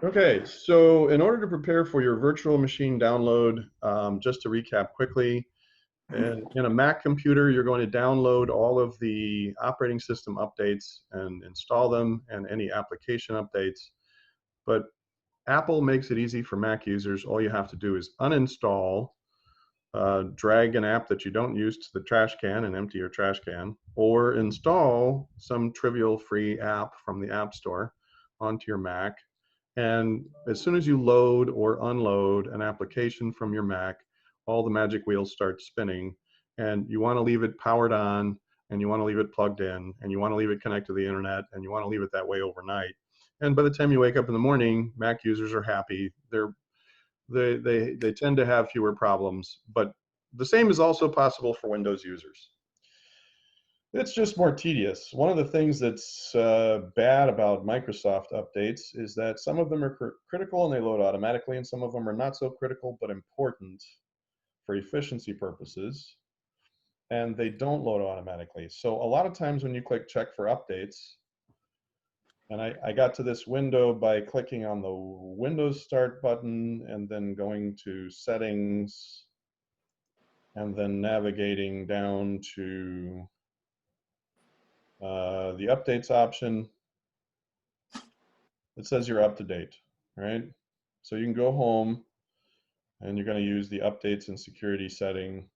Okay, so in order to prepare for your virtual machine download, just to recap quickly, in a Mac computer, you're going to download all of the operating system updates and install them and any application updates. But Apple makes it easy for Mac users. All you have to do is uninstall, drag an app that you don't use to the trash can and empty your trash can, or install some trivial free app from the App Store onto your Mac. And as soon as you load or unload an application from your Mac, all the magic wheels start spinning. And you want to leave it powered on, and you want to leave it plugged in, and you want to leave it connected to the internet, and you want to leave it that way overnight. And by the time you wake up in the morning, Mac users are happy. They tend to have fewer problems, but the same is also possible for Windows users. It's just more tedious. One of the things that's bad about Microsoft updates is that some of them are critical and they load automatically, and some of them are not so critical but important for efficiency purposes, and they don't load automatically. So a lot of times when you click check for updates, and I got to this window by clicking on the Windows Start button and then going to Settings and then navigating down to the Updates option. It says you're up to date, right? So you can go home and you're going to use the Updates and Security setting.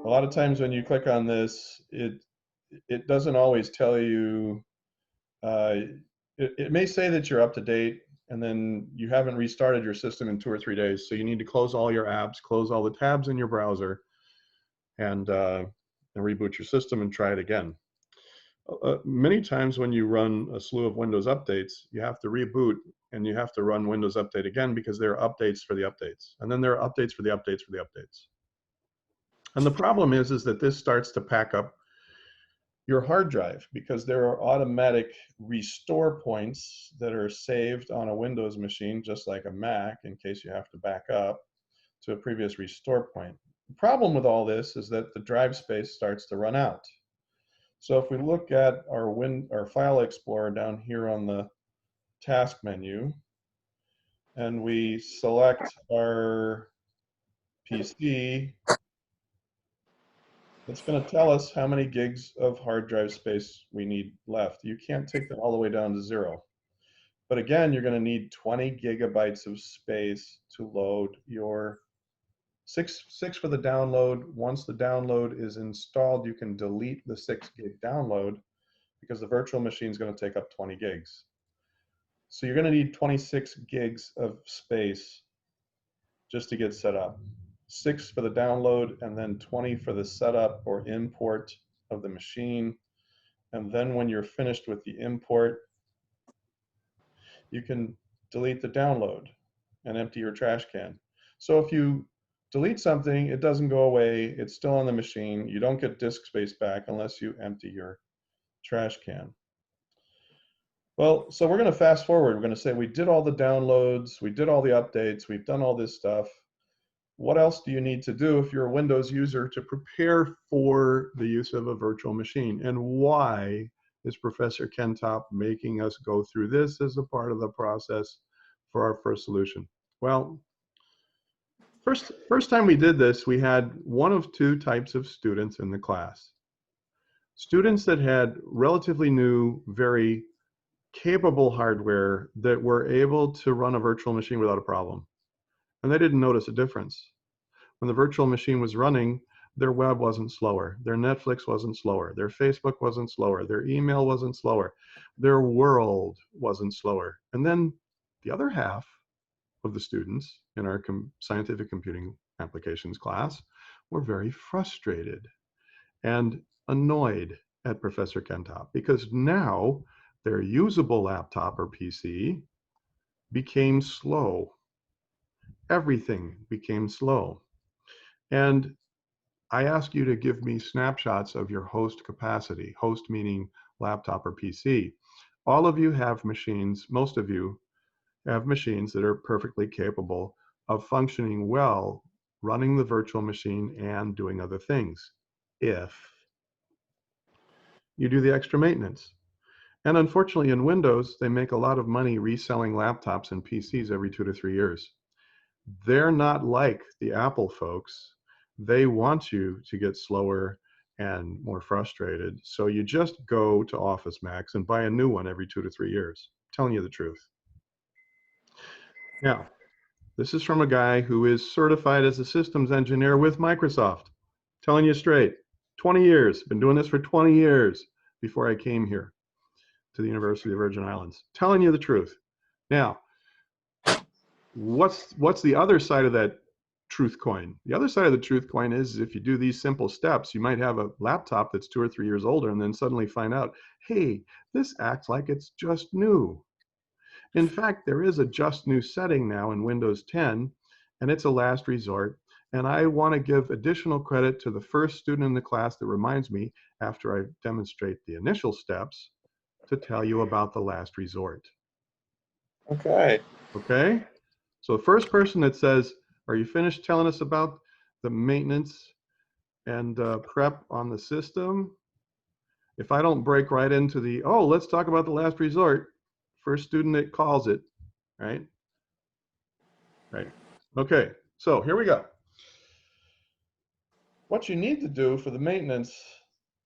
A lot of times when you click on this, it doesn't always tell you, uh, it may say that you're up to date, and then you haven't restarted your system in 2 or 3 days. So you need to close all your apps, close all the tabs in your browser, and reboot your system and try it again. Many times when you run a slew of Windows updates, you have to reboot and you have to run Windows Update again because there are updates for the updates. And then there are updates for the updates for the updates. And the problem is that this starts to pack up your hard drive because there are automatic restore points that are saved on a Windows machine, just like a Mac, in case you have to back up to a previous restore point. The problem with all this is that the drive space starts to run out. So if we look at our File Explorer down here on the task menu, and we select our PC, it's going to tell us how many gigs of hard drive space we need left. You can't take that all the way down to 0. But again, you're going to need 20 gigabytes of space to load your six for the download. Once the download is installed, you can delete the 6 gig download because the virtual machine is going to take up 20 gigs. So you're going to need 26 gigs of space just to get set up. 6 for the download, and then 20 for the setup or import of the machine. And then when you're finished with the import, you can delete the download and empty your trash can. So if you delete something, it doesn't go away. It's still on the machine. You don't get disk space back unless you empty your trash can. Well, so we're going to fast forward. We're going to say we did all the downloads, we did all the updates, we've done all this stuff. What else do you need to do if you're a Windows user to prepare for the use of a virtual machine? And why is Professor Kentop making us go through this as a part of the process for our first solution? Well, first time we did this, we had one of two types of students in the class. Students that had relatively new, very capable hardware that were able to run a virtual machine without a problem. And they didn't notice a difference. When the virtual machine was running, their web wasn't slower, their Netflix wasn't slower, their Facebook wasn't slower, their email wasn't slower, their world wasn't slower. And then the other half of the students in our scientific computing applications class were very frustrated and annoyed at Professor Kentop because now their usable laptop or PC became slow. Everything became slow. And I ask you to give me snapshots of your host capacity, host meaning laptop or PC. All of you have machines, most of you have machines that are perfectly capable of functioning well, running the virtual machine and doing other things, if you do the extra maintenance. And unfortunately, in Windows, they make a lot of money reselling laptops and PCs every 2 to 3 years. They're not like the Apple folks. They want you to get slower and more frustrated. So you just go to Office Max and buy a new one every 2 to 3 years. I'm telling you the truth. Now, this is from a guy who is certified as a systems engineer with Microsoft. Telling you straight, 20 years, been doing this for 20 years before I came here to the University of Virgin Islands. Telling you the truth. Now, what's the other side of that truth coin? The other side of the truth coin is if you do these simple steps, you might have a laptop that's 2 or 3 years older and then suddenly find out, hey, this acts like it's just new. In fact, there is a just new setting now in Windows 10, and it's a last resort. And I want to give additional credit to the first student in the class that reminds me, after I demonstrate the initial steps, to tell you about the last resort. Okay. Okay? So the first person that says, are you finished telling us about the maintenance and prep on the system? If I don't break right into the, oh, let's talk about the last resort, first student that calls it, right? Right. Okay, so here we go. What you need to do for the maintenance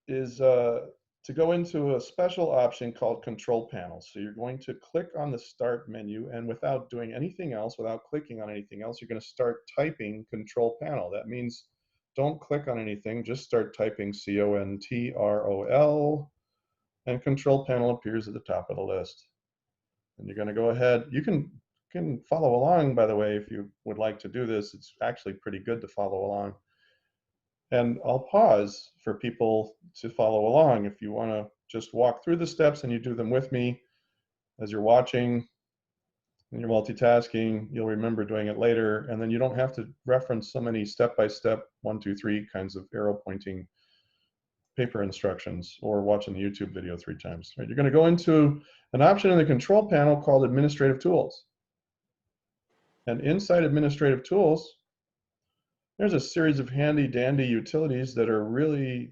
is to go into a special option called Control Panel. So you're going to click on the Start menu, and without doing anything else, without clicking on anything else, you're going to start typing Control Panel. That means don't click on anything, just start typing CONTROL, and Control Panel appears at the top of the list. And you're going to go ahead. You can follow along, by the way, if you would like to do this. It's actually pretty good to follow along. And I'll pause for people to follow along. If you want to just walk through the steps and you do them with me as you're watching and you're multitasking, you'll remember doing it later. And then you don't have to reference so many step-by-step 1, 2, 3 kinds of arrow pointing paper instructions or watching the YouTube video 3 times. Right? You're going to go into an option in the control panel called Administrative Tools. And inside Administrative Tools, there's a series of handy dandy utilities that are really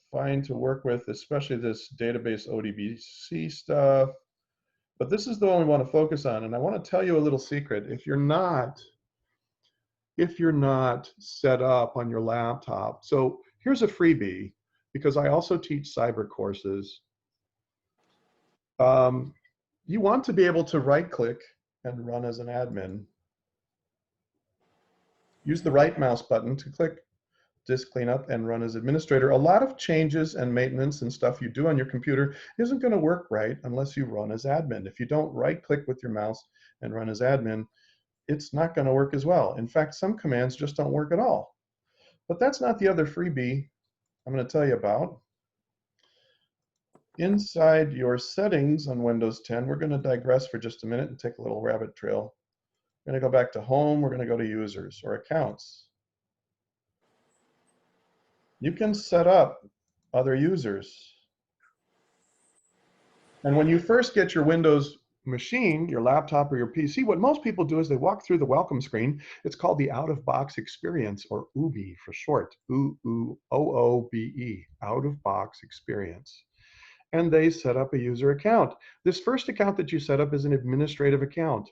fine to work with, especially this database ODBC stuff. But this is the one we want to focus on. And I want to tell you a little secret. If you're not set up on your laptop, so here's a freebie, because I also teach cyber courses. You want to be able to right click and run as an admin. Use the right mouse button to click disk cleanup and run as administrator. A lot of changes and maintenance and stuff you do on your computer isn't going to work right unless you run as admin. If you don't right click with your mouse and run as admin, it's not going to work as well. In fact, some commands just don't work at all. But that's not the other freebie I'm going to tell you about. Inside your settings on Windows 10, we're going to digress for just a minute and take a little rabbit trail. We're going to go back to home. We're going to go to users or accounts. You can set up other users. And when you first get your Windows machine, your laptop or your PC, what most people do is they walk through the welcome screen. It's called the out-of-box experience, or OOBE for short, OOBE, out-of-box experience. And they set up a user account. This first account that you set up is an administrative account.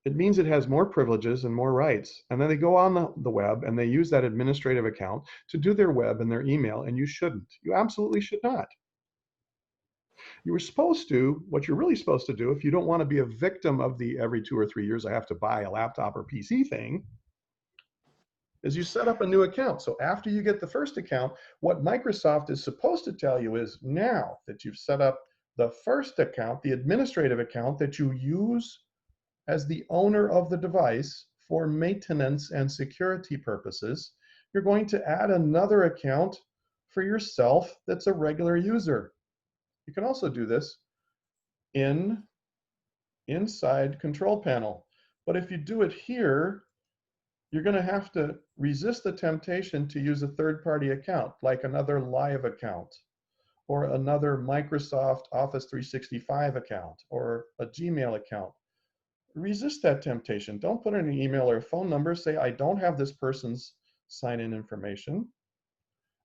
It means it has more privileges and more rights. And then they go on the web and they use that administrative account to do their web and their email, and you shouldn't. You absolutely should not. You were supposed to, what you're really supposed to do, if you don't want to be a victim of the every 2 or 3 years I have to buy a laptop or PC thing, is you set up a new account. So after you get the first account, what Microsoft is supposed to tell you is, now that you've set up the first account, the administrative account that you use as the owner of the device for maintenance and security purposes, you're going to add another account for yourself that's a regular user. You can also do this inside Control Panel. But if you do it here, you're going to have to resist the temptation to use a third-party account, like another Live account, or another Microsoft Office 365 account, or a Gmail account. Resist that temptation. Don't put in an email or a phone number. Say, I don't have this person's sign-in information.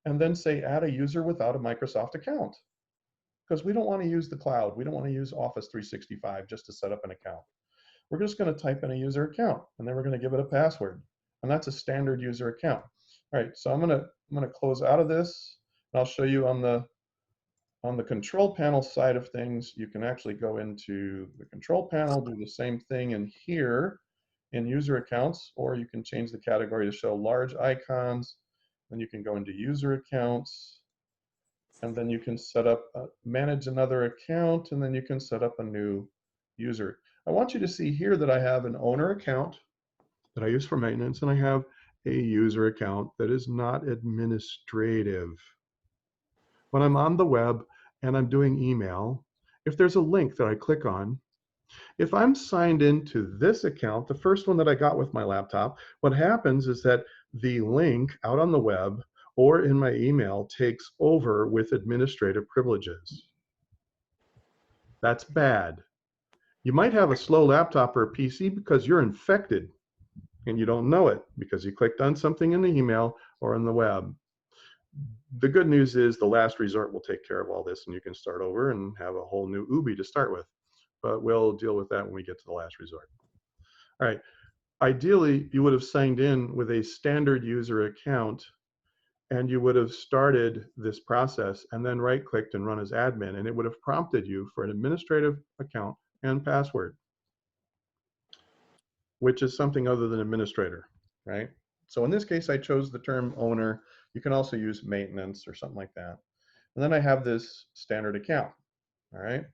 And then say, add a user without a Microsoft account. because we don't want to use the cloud. We don't want to use Office 365 just to set up an account. We're just going to type in a user account, and then we're going to give it a password, and that's a standard user account. All right, so I'm going to close out of this, and I'll show you on the control panel side of things. You can actually go into the control panel, do the same thing in here in user accounts, or you can change the category to show large icons. Then you can go into user accounts, and then you can set up, manage another account, and then you can set up a new user. I want you to see here that I have an owner account that I use for maintenance, and I have a user account that is not administrative. When I'm on the web and I'm doing email, if there's a link that I click on, if I'm signed into this account, the first one that I got with my laptop, what happens is that the link out on the web or in my email takes over with administrative privileges. That's bad. You might have a slow laptop or a PC because you're infected and you don't know it because you clicked on something in the email or on the web. The good news is the last resort will take care of all this and you can start over and have a whole new UBI to start with. But we'll deal with that when we get to the last resort. All right. Ideally, you would have signed in with a standard user account and you would have started this process and then right-clicked and run as admin, and it would have prompted you for an administrative account and password, which is something other than administrator, right? So in this case, I chose the term owner. You can also use maintenance or something like that. And then I have this standard account, all right?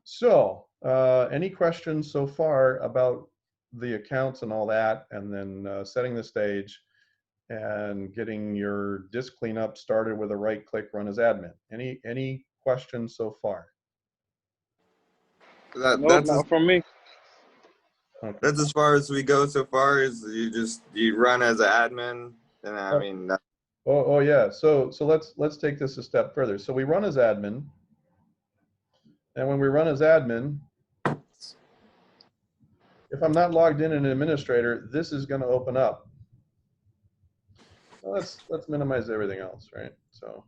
So any questions so far about the accounts and all that, and then setting the stage and getting your disk cleanup started with a right-click run as admin? Any questions so far? Nope, not from me. Okay. That's as far as we go so far. Is you run as an admin, and I mean. Oh yeah. So let's take this a step further. So we run as admin, and when we run as admin, if I'm not logged in as an administrator, this is going to open up. Well, let's minimize everything else, right? So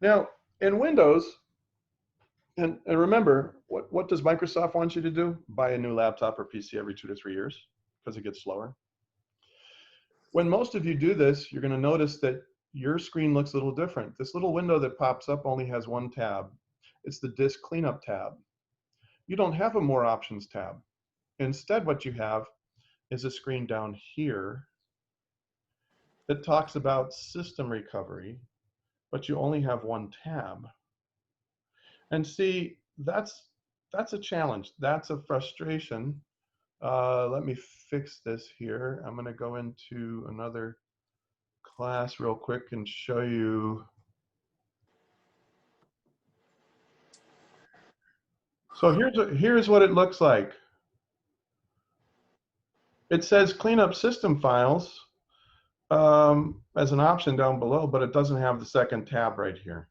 now in Windows, and remember, what does Microsoft want you to do? Buy a new laptop or PC every 2 to 3 years because it gets slower. When most of you do this, you're going to notice that your screen looks a little different. This little window that pops up only has one tab. It's the disk cleanup tab. You don't have a more options tab. Instead, what you have is a screen down here that talks about system recovery, but you only have one tab. And see, that's a challenge. That's a frustration. Let me fix this here. I'm going to go into another class real quick and show you. So here's what it looks like. It says clean up system files as an option down below, but it doesn't have the second tab right here.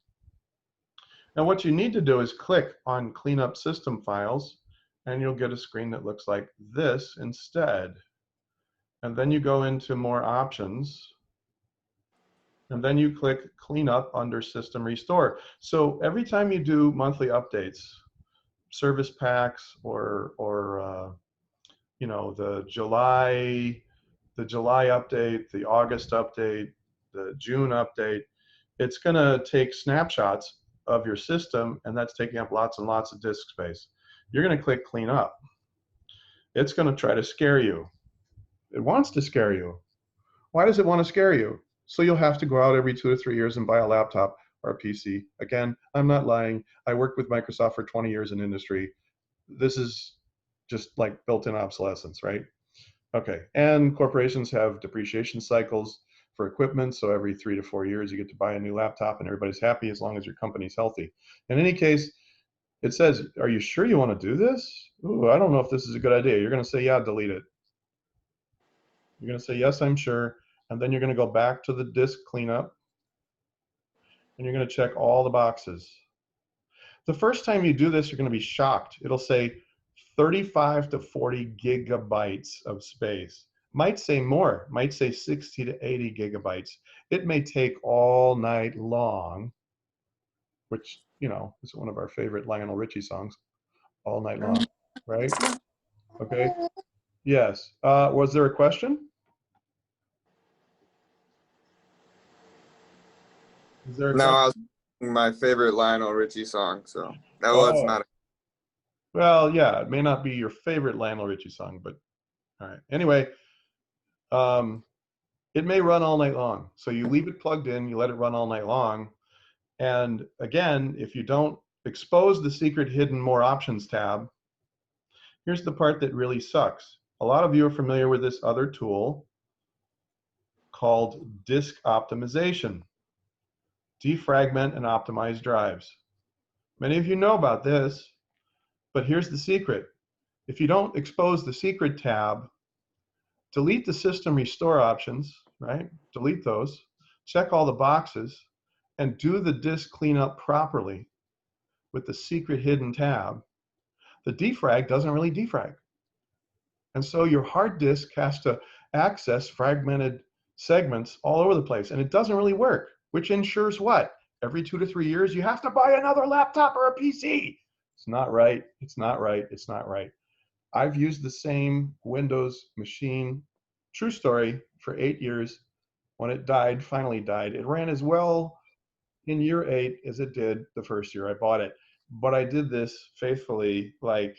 Now what you need to do is click on clean up system files, and you'll get a screen that looks like this instead. And then you go into more options, and then you click clean up under system restore. So every time you do monthly updates, service packs or you know, the July update, the August update, the June update, it's going to take snapshots of your system, and that's taking up lots and lots of disk space. You're going to click clean up. It's going to try to scare you. It wants to scare you. Why does it want to scare you? So you'll have to go out every 2 to 3 years and buy a laptop or a PC. Again, I'm not lying. I worked with Microsoft for 20 years in industry. This is just like built-in obsolescence, right? Okay, and corporations have depreciation cycles for equipment, so every 3 to 4 years you get to buy a new laptop and everybody's happy as long as your company's healthy. In any case, it says, are you sure you want to do this? Ooh, I don't know if this is a good idea. You're going to say, yeah, delete it. You're going to say, yes, I'm sure, and then you're going to go back to the disk cleanup, and you're going to check all the boxes. The first time you do this, you're going to be shocked. It'll say 35 to 40 gigabytes of space. Might say more, might say 60 to 80 gigabytes. It may take all night long, which, you know, is one of our favorite Lionel Richie songs, All Night Long, right? Okay. Yes. Was there a question? Is there a No, question? I was my favorite Lionel Richie song, so that was Oh, not. well, yeah, it may not be your favorite Lionel Richie song, but all right. Anyway, um, it may run all night long. So you leave it plugged in, you let it run all night long. And again, if you don't expose the secret hidden more options tab, here's the part that really sucks. A lot of you are familiar with this other tool called disk optimization. Defragment and optimize drives. Many of you know about this, but here's the secret. If you don't expose the secret tab, delete the system restore options, right? Delete those, check all the boxes, and do the disk cleanup properly with the secret hidden tab, the defrag doesn't really defrag. And so your hard disk has to access fragmented segments all over the place, and it doesn't really work, which ensures what? Every 2 to 3 years, you have to buy another laptop or a PC. It's not right. It's not right. It's not right. I've used the same Windows machine, true story, for 8 years. When it died, finally died, it ran as well in year 8 as it did the first year I bought it. But I did this faithfully like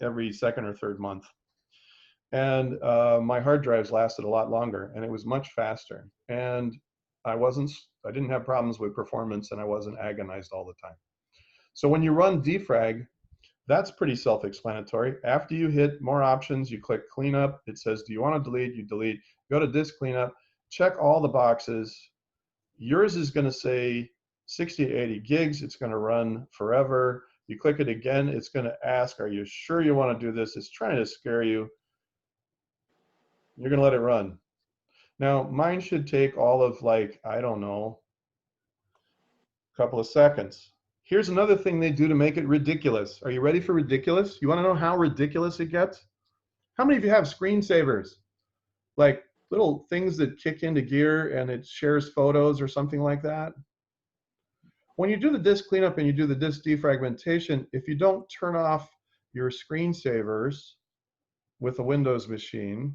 every second or third month. And my hard drives lasted a lot longer, and it was much faster. And I didn't have problems with performance, and I wasn't agonized all the time. So when you run defrag, that's pretty self-explanatory. After you hit more options, you click cleanup. It says, do you want to delete? You delete. Go to disk cleanup. Check all the boxes. Yours is going to say 60 to 80 gigs. It's going to run forever. You click it again. It's going to ask, are you sure you want to do this? It's trying to scare you. You're going to let it run. Now, mine should take all of like, I don't know, a couple of seconds. Here's another thing they do to make it ridiculous. Are you ready for ridiculous? You want to know how ridiculous it gets? How many of you have screensavers? Like little things that kick into gear and it shares photos or something like that? When you do the disk cleanup and you do the disk defragmentation, if you don't turn off your screensavers with a Windows machine,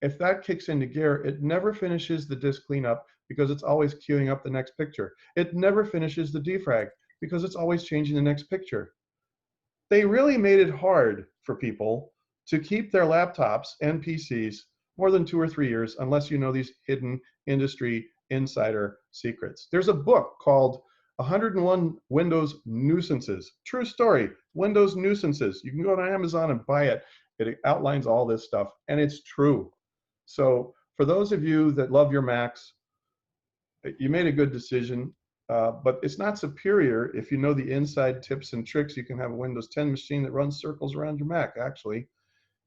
if that kicks into gear, it never finishes the disk cleanup because it's always queuing up the next picture. It never finishes the defrag because it's always changing the next picture. They really made it hard for people to keep their laptops and PCs more than 2 or 3 years unless you know these hidden industry insider secrets. There's a book called 101 Windows Nuisances. True story, Windows Nuisances. You can go to Amazon and buy it. It outlines all this stuff, and it's true. So for those of you that love your Macs, you made a good decision, but it's not superior if you know the inside tips and tricks. You can have a Windows 10 machine that runs circles around your Mac, actually.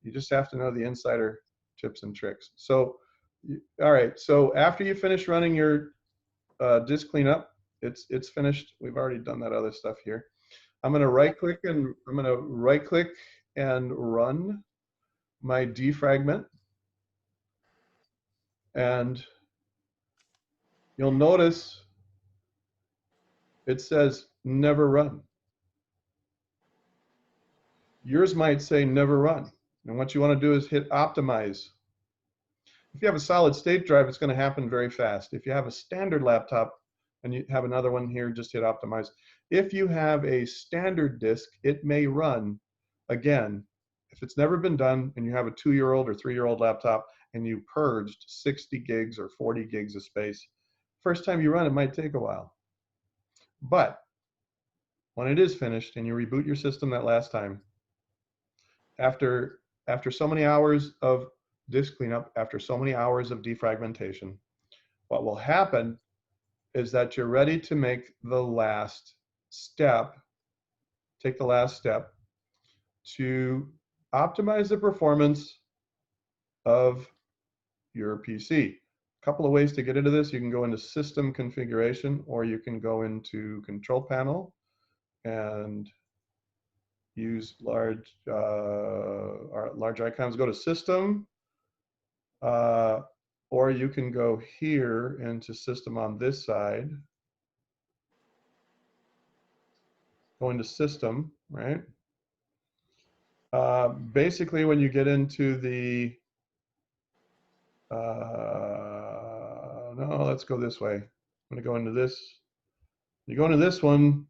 You just have to know the insider tips and tricks. So, all right, so after you finish running your disk cleanup, it's finished. We've already done that other stuff here. I'm gonna right click and run my defragment. And you'll notice it says never run. Yours might say never run. And what you want to do is hit optimize. If you have a solid state drive, it's going to happen very fast. If you have a standard laptop and you have another one here, just hit optimize. If you have a standard disk, it may run again. If it's never been done and you have a 2-year-old or 3-year-old laptop and you purged 60 gigs or 40 gigs of space, first time you run, it might take a while. But when it is finished and you reboot your system that last time, after so many hours of disk cleanup, after so many hours of defragmentation, what will happen is that you're ready to make the last step, take the last step to optimize the performance of your PC. A couple of ways to get into this. You can go into system configuration, or you can go into control panel and use large icons. Go to system, or you can go here into system on this side, go into system, right? Basically, when you get into the, no, let's go this way. I'm gonna go into this. You go into this one,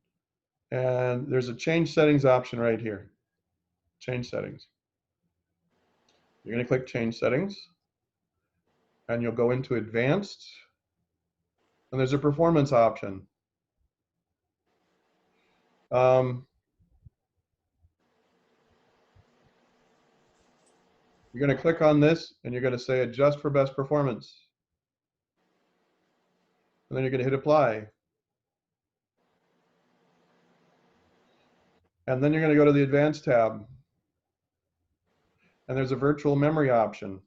and there's a change settings option right here. Change settings. You're gonna click change settings, and you'll go into advanced, and there's a performance option. You're going to click on this, and you're going to say adjust for best performance. And then you're going to hit apply. And then you're going to go to the advanced tab. And there's a virtual memory option.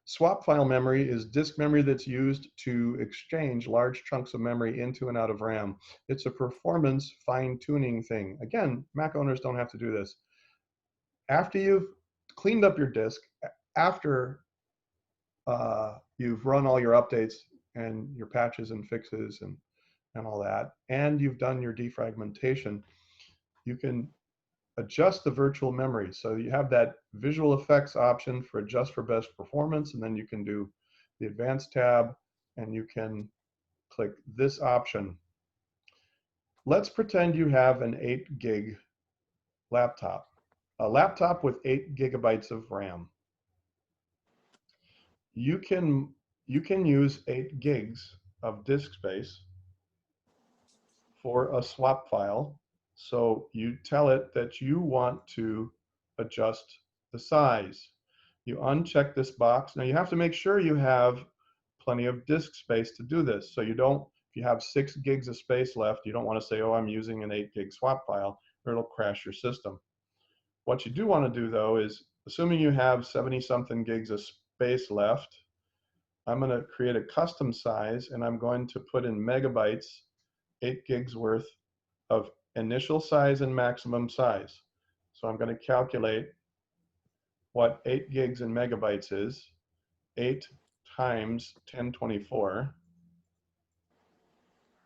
Swap file memory is disk memory that's used to exchange large chunks of memory into and out of RAM. It's a performance fine-tuning thing. Again, Mac owners don't have to do this. After you've cleaned up your disk, after you've run all your updates and your patches and fixes and all that, and you've done your defragmentation, you can adjust the virtual memory. So you have that visual effects option for adjust for best performance, and then you can do the advanced tab, and you can click this option. Let's pretend you have an 8 gig laptop, a laptop with 8 gigabytes of RAM. You can use 8 gigs of disk space for a swap file. So you tell it that you want to adjust the size. You uncheck this box. Now you have to make sure you have plenty of disk space to do this. So you don't, if you have 6 gigs of space left, you don't want to say, oh, I'm using an 8 gig swap file, or it'll crash your system. What you do want to do though is, assuming you have 70 something gigs of space left, I'm going to create a custom size, and I'm going to put in megabytes, 8 gigs worth of initial size and maximum size. So I'm going to calculate what 8 gigs in megabytes is. 8 times 1024.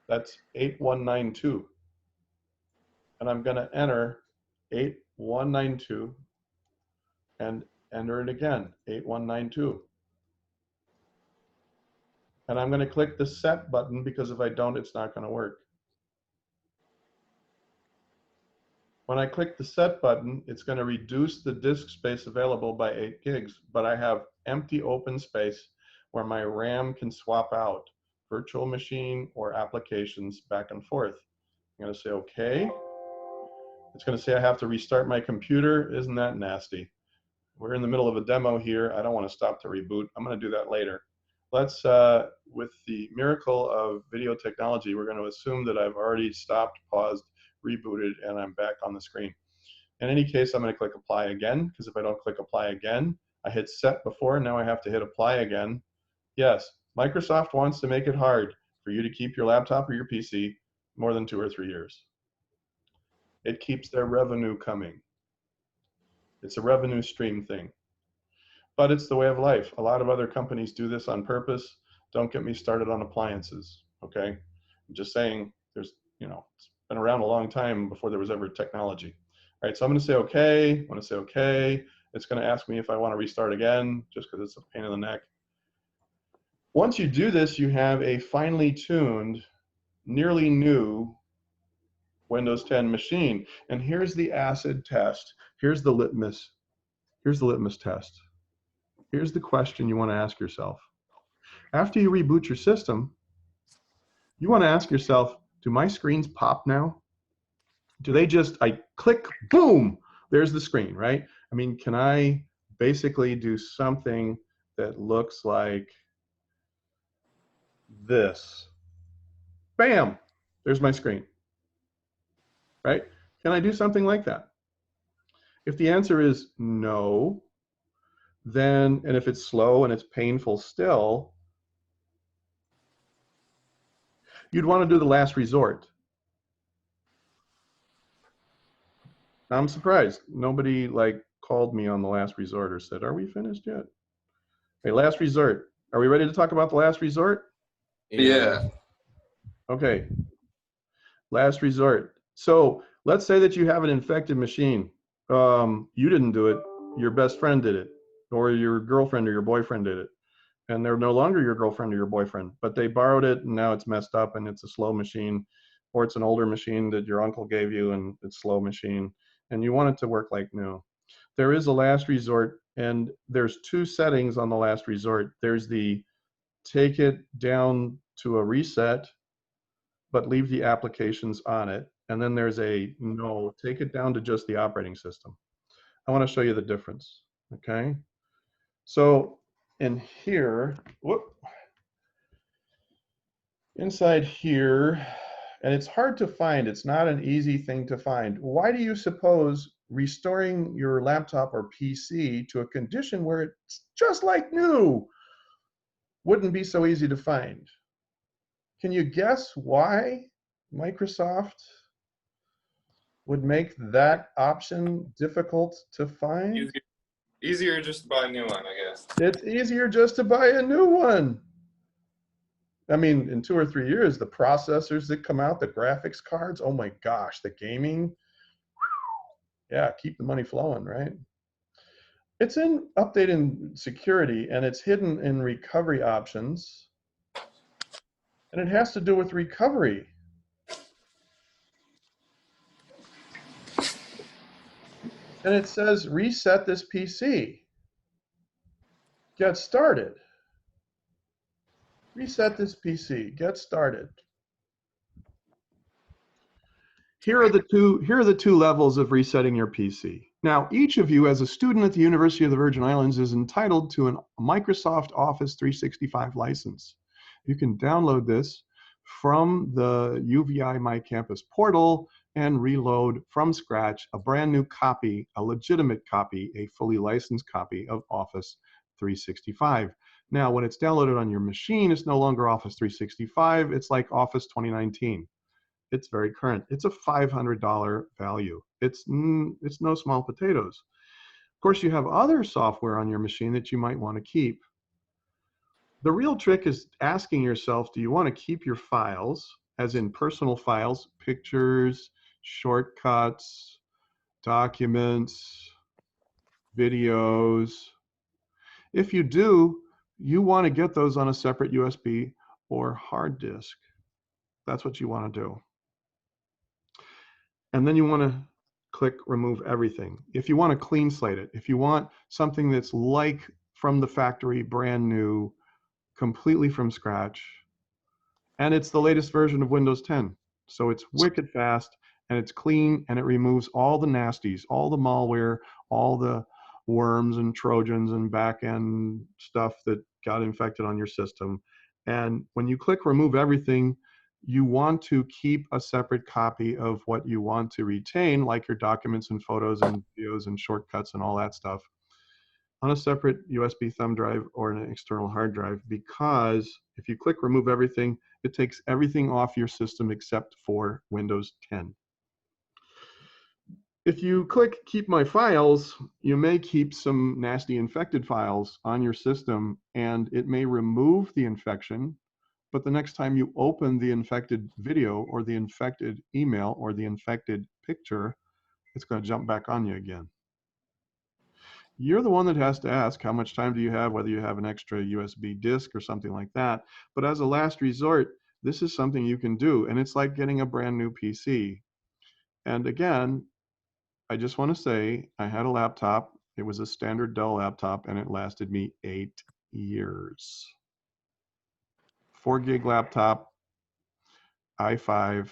That's 8192. And I'm going to enter 8192 and enter it again, 8192. And I'm going to click the set button, because if I don't, it's not going to work. When I click the set button, it's going to reduce the disk space available by 8 gigs, but I have empty open space where my RAM can swap out virtual machine or applications back and forth. I'm going to say OK. It's going to say I have to restart my computer. Isn't that nasty? We're in the middle of a demo here. I don't want to stop to reboot. I'm going to do that later. Let's, with the miracle of video technology, we're going to assume that I've already stopped, paused, rebooted, and I'm back on the screen. In any case, I'm going to click apply again, because if I don't click apply again, I hit set before, now I have to hit apply again. Yes, Microsoft wants to make it hard for you to keep your laptop or your PC more than 2 or 3 years. It keeps their revenue coming. It's a revenue stream thing. But it's the way of life. A lot of other companies do this on purpose. Don't get me started on appliances, okay? I'm just saying, there's, you know, it's been around a long time before there was ever technology. All right, so I'm going to say okay. I'm going to say okay. It's going to ask me if I want to restart again, just because it's a pain in the neck. Once you do this, you have a finely tuned, nearly new Windows 10 machine. And here's the acid test. Here's the litmus. Here's the litmus test. Here's the question you want to ask yourself. After you reboot your system, you want to ask yourself, do my screens pop now? Do they just, I click, boom, there's the screen, right? I mean, can I basically do something that looks like this? Bam, there's my screen, right? Can I do something like that? If the answer is no, then, and if it's slow and it's painful still, you'd want to do the last resort. I'm surprised nobody like called me on the last resort or said, are we finished yet? Okay, last resort. Are we ready to talk about the last resort? Yeah. Okay, last resort. So let's say that you have an infected machine. You didn't do it, your best friend did it, or your girlfriend or your boyfriend did it. And they're no longer your girlfriend or your boyfriend, but they borrowed it and now it's messed up and it's a slow machine, or it's an older machine that your uncle gave you and it's slow machine, and you want it to work like new. There is a last resort, and there's two settings on the last resort. There's the take it down to a reset, but leave the applications on it. And then there's a no, take it down to just the operating system. I want to show you the difference, okay? So in here, whoop, inside here, and it's hard to find, it's not an easy thing to find. Why do you suppose restoring your laptop or PC to a condition where it's just like new wouldn't be so easy to find? Can you guess why Microsoft would make that option difficult to find? Easier just to buy a new one, I guess. It's easier just to buy a new one. I mean, in 2 or 3 years, the processors that come out, the graphics cards, oh my gosh, the gaming, yeah, keep the money flowing, right? It's in update and security, and it's hidden in recovery options, and it has to do with recovery. And it says reset this PC. Get started. Reset this PC. Get started. Here are the two levels of resetting your PC. Now, each of you as a student at the University of the Virgin Islands is entitled to a Microsoft Office 365 license. You can download this from the UVI My Campus portal and reload from scratch a brand new copy, a legitimate copy, a fully licensed copy of Office 365. Now, when it's downloaded on your machine, it's no longer Office 365, it's like Office 2019. It's very current. It's a $500 value. It's no small potatoes. Of course, you have other software on your machine that you might want to keep. The real trick is asking yourself, do you want to keep your files, as in personal files, pictures, shortcuts, documents, videos? If you do, you want to get those on a separate USB or hard disk. That's what you want to do. And then you want to click remove everything. If you want to clean slate it, if you want something that's like from the factory, brand new, completely from scratch, and it's the latest version of Windows 10. So it's wicked fast and it's clean and it removes all the nasties, all the malware, all the worms and Trojans and back-end stuff that got infected on your system. And when you click remove everything, you want to keep a separate copy of what you want to retain, like your documents and photos and videos and shortcuts and all that stuff, on a separate USB thumb drive or an external hard drive, because if you click remove everything, it takes everything off your system except for Windows 10. If you click keep my files, you may keep some nasty infected files on your system, and it may remove the infection, but the next time you open the infected video or the infected email or the infected picture, it's going to jump back on you again. You're the one that has to ask how much time do you have, whether you have an extra USB disk or something like that. But as a last resort, this is something you can do, and it's like getting a brand new PC. And again, I just want to say I had a laptop. It was a standard Dell laptop, and it lasted me 8 years. 4 gig laptop, i5,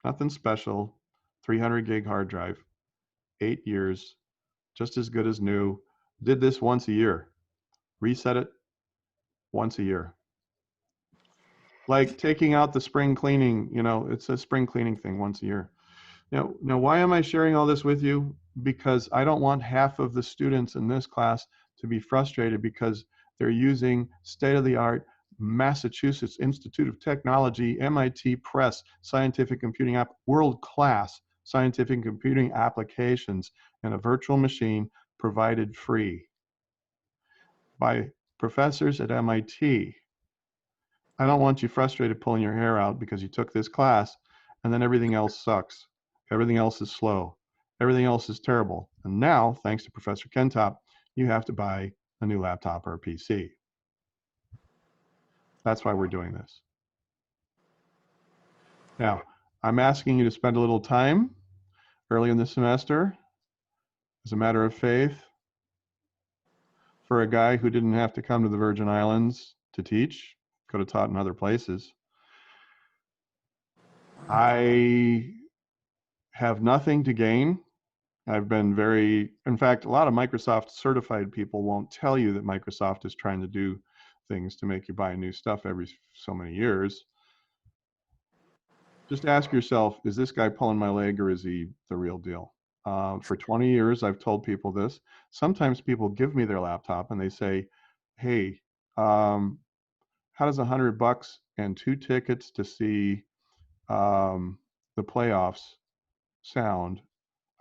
nothing special, 300 gig hard drive, 8 years, just as good as new. Did this once a year. Reset it once a year. Like taking out the spring cleaning, you know, it's a spring cleaning thing once a year. Now, why am I sharing all this with you? Because I don't want half of the students in this class to be frustrated because they're using state-of-the-art Massachusetts Institute of Technology, MIT Press, scientific computing app, world-class scientific computing applications in a virtual machine provided free by professors at MIT, I don't want you frustrated pulling your hair out because you took this class and then everything else sucks. Everything else is slow. Everything else is terrible. And now, thanks to Professor Kentop, you have to buy a new laptop or a PC. That's why we're doing this. Now, I'm asking you to spend a little time early in the semester as a matter of faith for a guy who didn't have to come to the Virgin Islands to teach, could have taught in other places. I have nothing to gain. I've been in fact, a lot of Microsoft certified people won't tell you that Microsoft is trying to do things to make you buy new stuff every so many years. Just ask yourself, is this guy pulling my leg or is he the real deal? For 20 years, I've told people this. Sometimes people give me their laptop and they say, hey, how does $100 and 2 tickets to see the playoffs sound?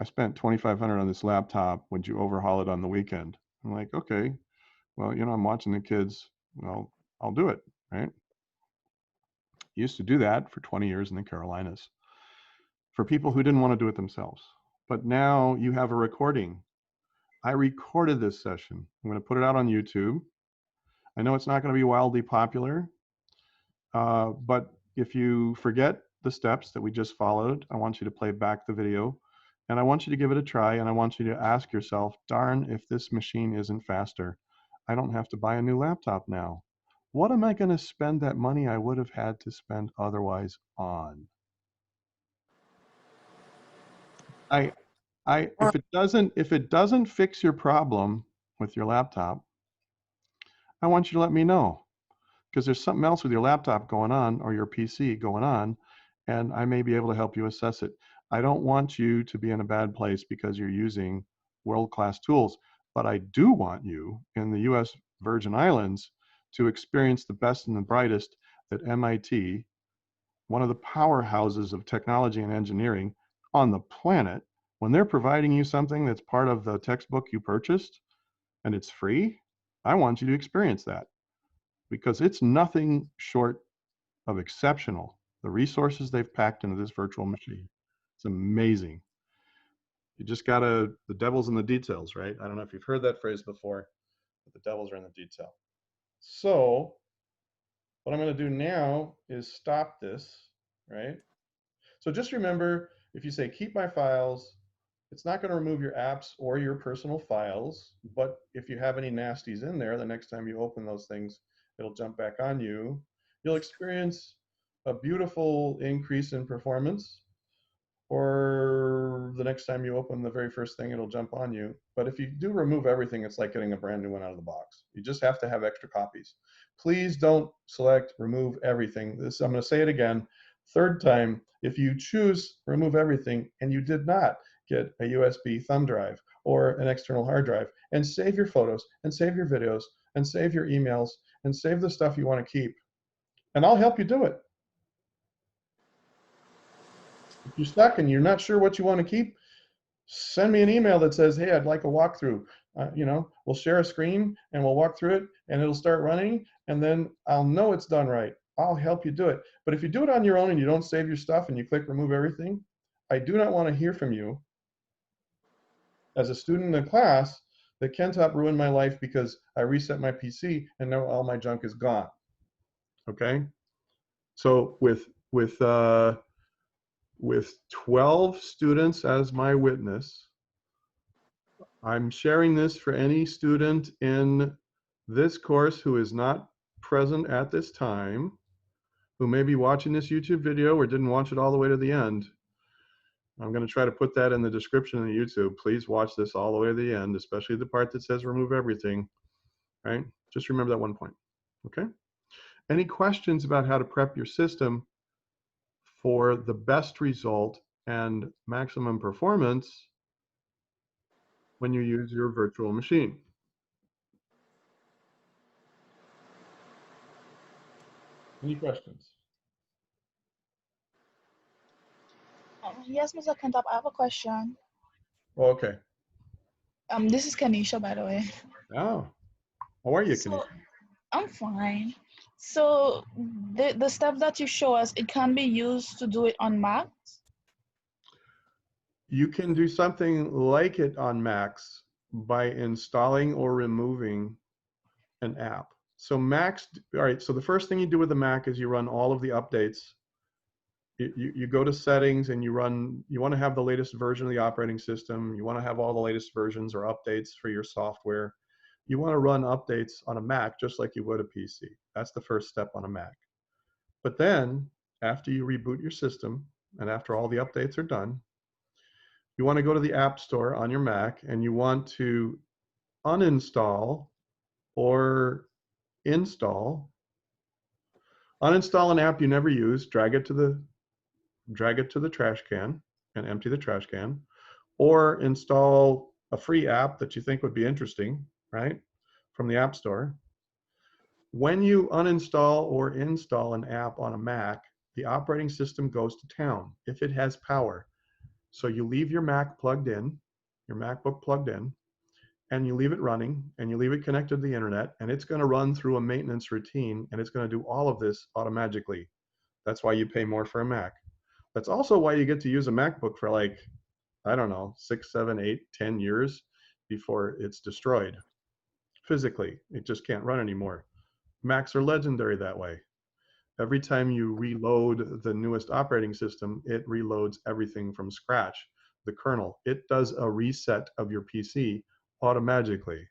I spent $2,500 on this laptop. Would you overhaul it on the weekend? I'm like, okay, well, I'm watching the kids. Well, I'll do it, right? Used to do that for 20 years in the Carolinas for people who didn't want to do it themselves. But now you have a recording. I recorded this session. I'm going to put it out on YouTube. I know it's not going to be wildly popular, but if you forget the steps that we just followed, I want you to play back the video and I want you to give it a try and I want you to ask yourself, darn, if this machine isn't faster, I don't have to buy a new laptop now. What am I going to spend that money I would have had to spend otherwise on? If it doesn't fix your problem with your laptop, I want you to let me know, because there's something else with your laptop going on or your PC going on, and I may be able to help you assess it. I don't want you to be in a bad place because you're using world-class tools, but I do want you in the US Virgin Islands to experience the best and the brightest that MIT, one of the powerhouses of technology and engineering on the planet, when they're providing you something that's part of the textbook you purchased and it's free, I want you to experience that because it's nothing short of exceptional. The resources they've packed into this virtual machine. It's amazing. You just gotta, the devil's in the details, right? I don't know if you've heard that phrase before, but the devils are in the detail. So what I'm gonna do now is stop this, right? So just remember, if you say keep my files, it's not gonna remove your apps or your personal files, but if you have any nasties in there, the next time you open those things, it'll jump back on you. You'll experience a beautiful increase in performance, or the next time you open the very first thing, it'll jump on you. But if you do remove everything, it's like getting a brand new one out of the box. You just have to have extra copies. Please don't select remove everything. This, I'm going to say it again. Third time, if you choose remove everything and you did not get a USB thumb drive or an external hard drive, and save your photos and save your videos and save your emails and save the stuff you want to keep, and I'll help you do it. If you're stuck and you're not sure what you want to keep, send me an email that says, hey, I'd like a walkthrough. We'll share a screen and we'll walk through it and it'll start running, and then I'll know it's done right. I'll help you do it. But if you do it on your own and you don't save your stuff and you click remove everything, I do not want to hear from you as a student in the class that Kentop ruined my life because I reset my PC and now all my junk is gone. Okay? So with 12 students as my witness, I'm sharing this for any student in this course who is not present at this time, who may be watching this YouTube video or didn't watch it all the way to the end. I'm going to try to put that in the description of the YouTube. Please watch this all the way to the end, especially the part that says remove everything, right? Just remember that one point, okay? Any questions about how to prep your system for the best result and maximum performance when you use your virtual machine? Any questions? Yes, Mr. Kentop, I have a question. Oh, okay. This is Kanisha, by the way. Oh, How are you, So Kanisha? I'm fine. So the step that you show us, it can be used to do it on Mac. You can do something like it on Macs by installing or removing an app. So Macs, all right, so the first thing you do with the Mac is you run all of the updates. You go to settings and you want to have the latest version of the operating system. You want to have all the latest versions or updates for your software. You want to run updates on a Mac just like you would a PC. That's the first step on a Mac. But then after you reboot your system and after all the updates are done, you want to go to the App Store on your Mac and you want to uninstall or install. Uninstall an app you never use, drag it to the trash can and empty the trash can, or install a free app that you think would be interesting, right, from the App Store. When you uninstall or install an app on a Mac, the operating system goes to town if it has power. So you leave your Mac plugged in, your MacBook plugged in, and you leave it running and you leave it connected to the internet, and it's going to run through a maintenance routine, and it's going to do all of this automatically. That's why you pay more for a Mac. That's also why you get to use a MacBook for like, I don't know, 6, 7, 8, 10 years before it's destroyed. Physically, it just can't run anymore. Macs are legendary that way. Every time you reload the newest operating system, it reloads everything from scratch, the kernel. It does a reset of your PC automatically.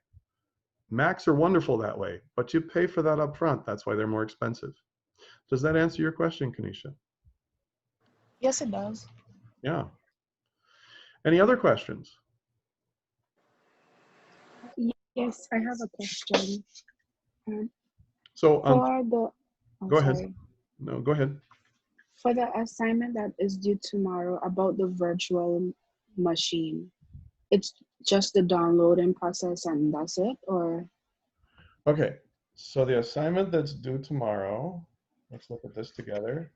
Macs are wonderful that way, but you pay for that up front. That's why they're more expensive. Does that answer your question, Kanisha? Yes, it does. Yeah. Any other questions? Yes, I have a question. Um, So for the, oh, go ahead. sorry. No, go ahead. For the assignment that is due tomorrow about the virtual machine, it's just the downloading process and that's it, or? Okay. So the assignment that's due tomorrow, let's look at this together.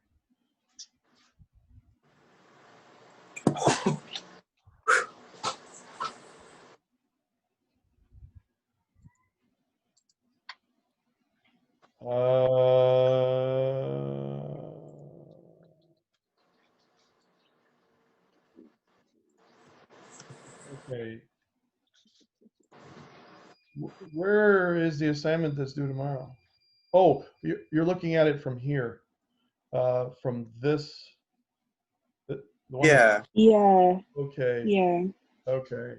Okay. Where is the assignment that's due tomorrow? Oh, you're looking at it from here, from this, the one that's, Yeah. Yeah, okay, yeah. okay.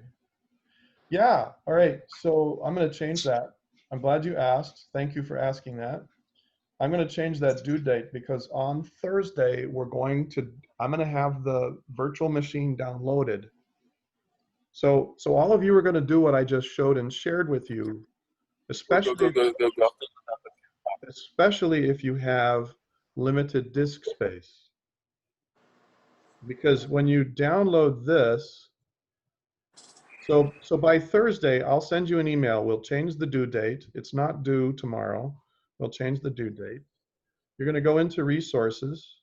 Yeah, all right, so I'm gonna change that. I'm glad you asked. Thank you for asking that. I'm gonna change that due date because on Thursday, I'm gonna have the virtual machine downloaded. So all of you are gonna do what I just showed and shared with you, especially if you have limited disk space. Because when you download this, so by Thursday, I'll send you an email. We'll change the due date. It's not due tomorrow. We'll change the due date. You're going to go into resources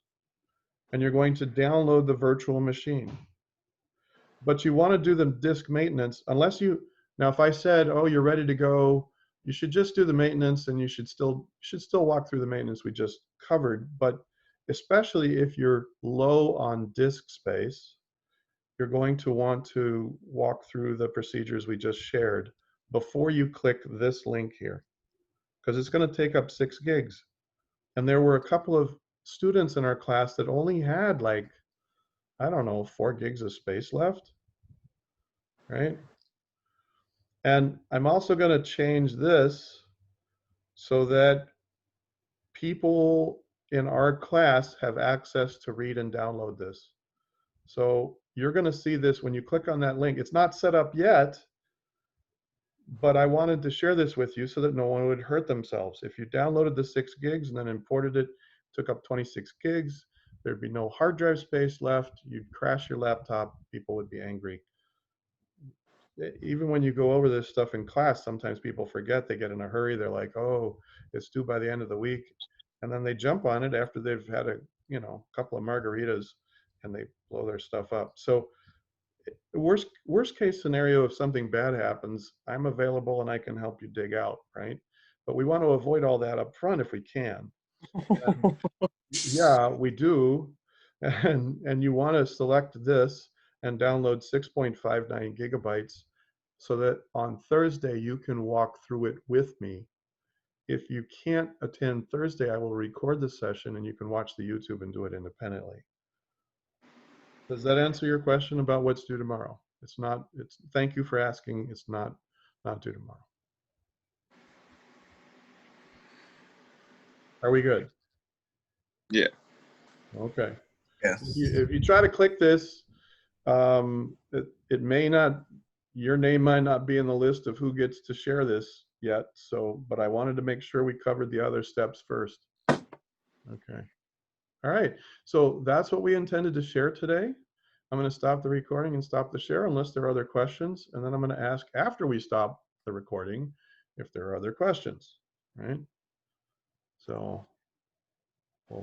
and you're going to download the virtual machine. But you want to do the disk maintenance unless now if I said, oh, you're ready to go, you should just do the maintenance and you should still walk through the maintenance we just covered. But especially if you're low on disk space, you're going to want to walk through the procedures we just shared before you click this link here, because it's going to take up 6 gigs. And there were a couple of students in our class that only had like, I don't know, 4 gigs of space left, right? And I'm also going to change this so that people in our class have access to read and download this. So you're going to see this when you click on that link. It's not set up yet, but I wanted to share this with you so that no one would hurt themselves. If you downloaded the 6 gigs and then imported it, took up 26 gigs, there'd be no hard drive space left. You'd crash your laptop. People would be angry. Even when you go over this stuff in class, sometimes people forget. They get in a hurry. They're like, oh, it's due by the end of the week. And then they jump on it after they've had a couple of margaritas and they blow their stuff up. So worst case scenario, if something bad happens, I'm available and I can help you dig out, right? but we want to avoid all that up front if we can. And yeah, we do. And you want to select this and download 6.59 gigabytes so that on Thursday you can walk through it with me. If you can't attend Thursday, I will record the session and you can watch the YouTube and do it independently. Does that answer your question about what's due tomorrow? It's not, thank you for asking. It's not due tomorrow. Are we good? Yeah. Okay. Yes. If you try to click this, it may not, your name might not be in the list of who gets to share this yet. So, but I wanted to make sure we covered the other steps first. Okay. All right. So that's what we intended to share today. I'm going to stop the recording and stop the share unless there are other questions. And then I'm going to ask after we stop the recording if there are other questions. Right. So we'll